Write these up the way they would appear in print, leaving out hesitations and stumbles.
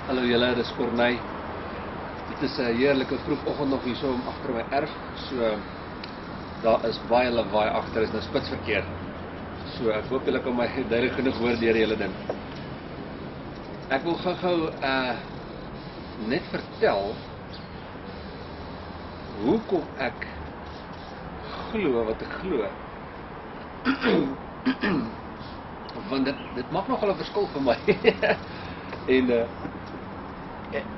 Hallo julle, dis Corneille. Dit is 'n heerlike vroegoggend nog hierso agter my erf. So daar is baie lawaai agter, is nou spitsverkeer. So ek hoop julle kan my duidelik genoeg hoor deur die hele ding. Ek wil gou net vertel hoekom ek glo wat ek glo. Want dit maak nogal 'n verskil vir my.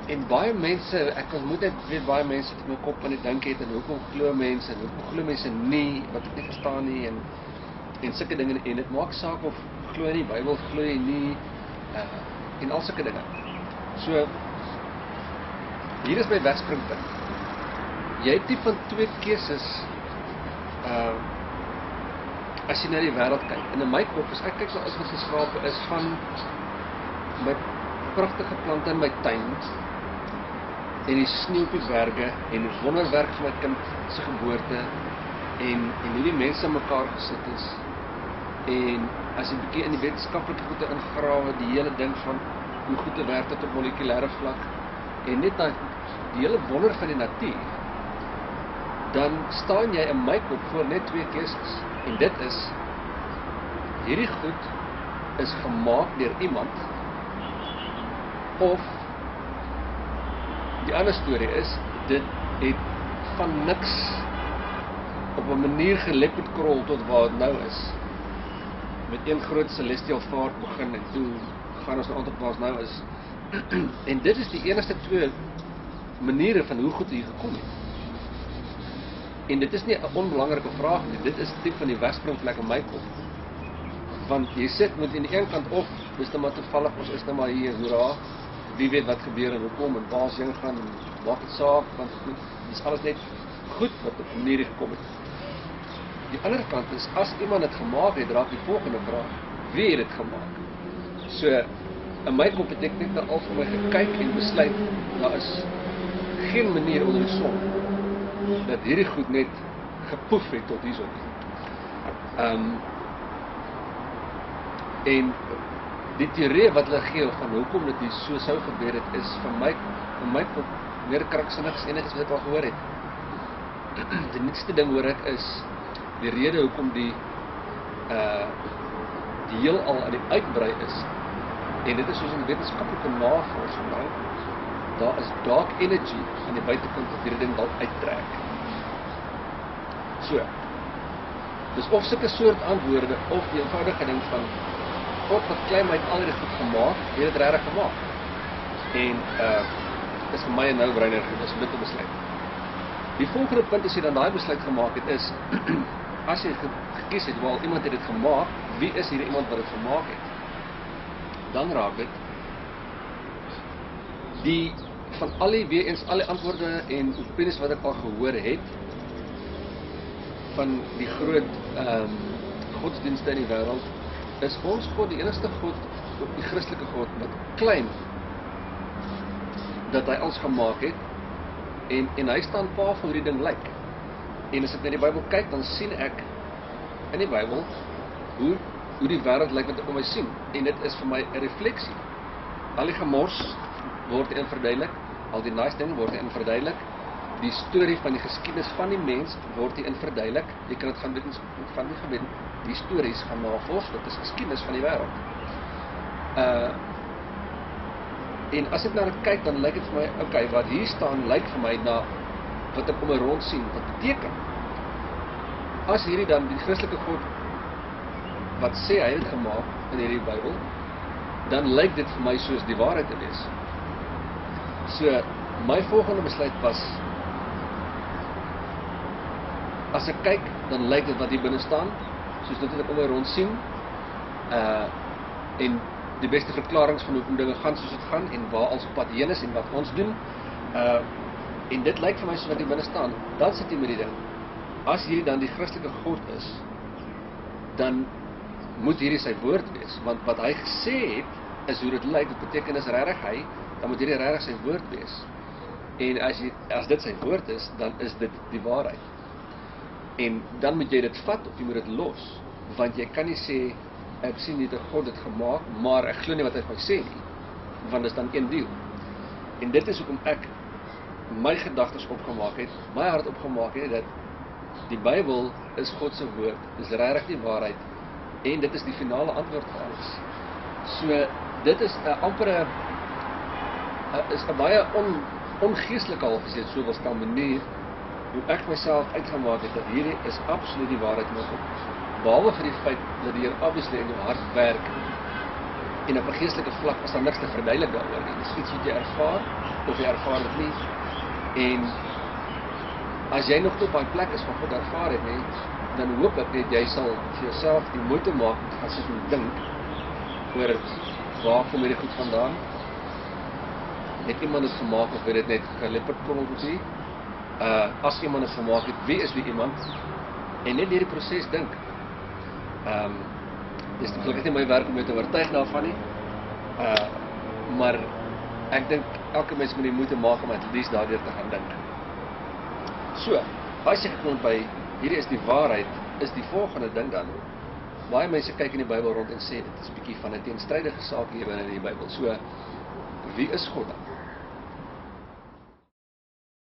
En baie mense, ek ontmoet net weet baie mense wat my kop aan die dink het en hoekom glo mense en hoekom glo mense nie, wat ek nie verstaan nie en sulke dinge en dit maak saak of glo jy nie Bybel glo jy nie en al sulke dinge. So hier is my wegspringpunt. Jy het nie van twee keuses as jy na die wêreld kyk. En in my kop as ek kyk so as wat geskape is van my pragtige plante in my tuin en die sneeu op die berge en die wonderwerk van my kind se geboorte en hoe die mense mekaar gesit is en as jy 'n bietjie in die wetenskaplike goede ingrawe, die hele ding van hoe goed dit werk tot op molekulêre vlak en net dan die hele wonder van die natuur, dan staan jy in my kop voor net twee keuses en dit is hierdie goed is gemaak deur iemand of die ander storie is, dit het van niks op 'n manier gelepetkrol tot waar het nou is. Met een groot celestial vaart begin en toe gaan ons nou tot waar ons nou is. En dit is die enigste twee maniere van hoe goed hier gekom het. En dit is nie 'n onbelangrike vraag nie, dit is tipe van die wegspringplek in my kop. Want jy sit met aan die een kant of dis nou maar toevallig, ons is nou maar hier, hoera, wie weet wat gebeur en hoekom en waar ons heen gaan en maak dit saak, want dit is alles net goed wat op 'n manier gekom het. Die ander kant is, as iemand dit gemaak het, raak die volgende vraag, wie het dit gemaak? So, in my kop het ek net al vir my gekyk en besluit, daar is geen manier onder die son, dat hierdie goed net gepoef het tot hierso. En die teorie wat hulle gee van hoekom dit hier so sou gebeur het, is vir my kop meer kranksinnig enigiets wat ek al gehoor het. Die nuutste ding hoor ek is die rede hoekom die heelal aan die uitbrei is. En dit is soos in wetenskaplike navorsing, daar is dark energy aan die buitekant wat hierdie ding dalk uittrek. So, dis of sulke soort antwoorde of die eenvoudige ding van God wat klein my het al hierdie goed gemaak, het dit regtig gemaak. En is vir my 'n no-brainer gewees om dit te besluit. Die volgende punt as jy dan daai besluit gemaak het is as jy gekies het, wel iemand het dit gemaak, wie is hierdie iemand wat dit gemaak het? Dan raak dit die van alle antwoorde en opinies wat ek al gehoor het van die groot godsdienste in die wêreld, is ons God die enigste God, die Christelike God, wat claim dat hy ons gemaak het en hy staan pa van hoe die ding lyk. En as ek na die Bybel kyk, dan sien ek in die Bybel hoe die wêreld lyk wat ek om my sien. En dit is vir my 'n refleksie. Al die gemors word in verduidelik, al die nice dinge word in verduidelik. Die storie van die geskiedenis van die mens word in verduidelik. Jy kan dit gaan weet van die gewen. Die stories gaan navors, dit is geskiedenis van die wêreld. En as ek na dit kyk, dan lyk dit vir my, okay, wat hier staan lyk vir my na wat ek om my rond sien, wat beteken. As hierdie dan die Christelike God wat sê hy het gemaak in hierdie Bybel, dan lyk dit vir my soos die waarheid te wees. So, my volgende besluit was, as ek kyk, dan lyk dit wat hier binne staan, soos dit wat ek om my rond sien, en die beste verklarings van hoekom dinge gaan soos dit gaan, en waar ons op pad heen is, en wat ons doen, en dit lyk vir my soos wat hier binne staan, dan sit jy met die ding, as hierdie dan die Christelike God is, dan moet hierdie sy woord wees, want wat hy gesê het, is hoe dit lyk, dit beteken is regtig hy, dan moet hierdie regtig sy woord wees, en as dit sy woord is, dan is dit die waarheid, en dan moet jy dit vat, of jy moet dit los, want jy kan nie sê, ek sien nie dat God dit gemaak, maar ek glo nie wat hy vir my sê nie, want dit is dan een deel. En dit is hoekom ek my gedagtes opgemaak het, my hart opgemaak het, dat die Bybel is God se woord, is regtig die waarheid, en dit is die finale antwoord vir alles. So, dit is amper is 'n baie ongeestelike al gesê, so wil staan manier, hoe ek myself uitgemaak het, dat hierdie is absoluut die waarheid met God. Behalwe vir die feit, dat die Here obviously in jou hart werk, en op 'n geestelike vlak is daar niks te verduidelik daaroor nie. Dit is iets wat jy ervaar, of jy ervaar dit nie, en as jy nog op daai plek is van God ervaar het, nie, dan hoop ek net jy sal vir jouself die moeite maak om te gaan sit en dink oor waar kom hierdie goed vandaan. Het iemand dit gemaak of het dit net geleopardkorrel gesê? As iemand dit gemaak het, wie is die iemand? En net hierdie proses dink. Dis gelukkig nie my werk om jou te oortuig daarvan nie. Maar ek dink elke mens moet die moeite maak om at least daardeur te gaan dink. So, as jy gekom by hierdie is die waarheid, is die volgende ding dan. Baie mense kyk in die Bybel rond en sê dit is 'n bietjie van 'n teenstrydige saak hier binne in die Bybel. So, wie is God dan?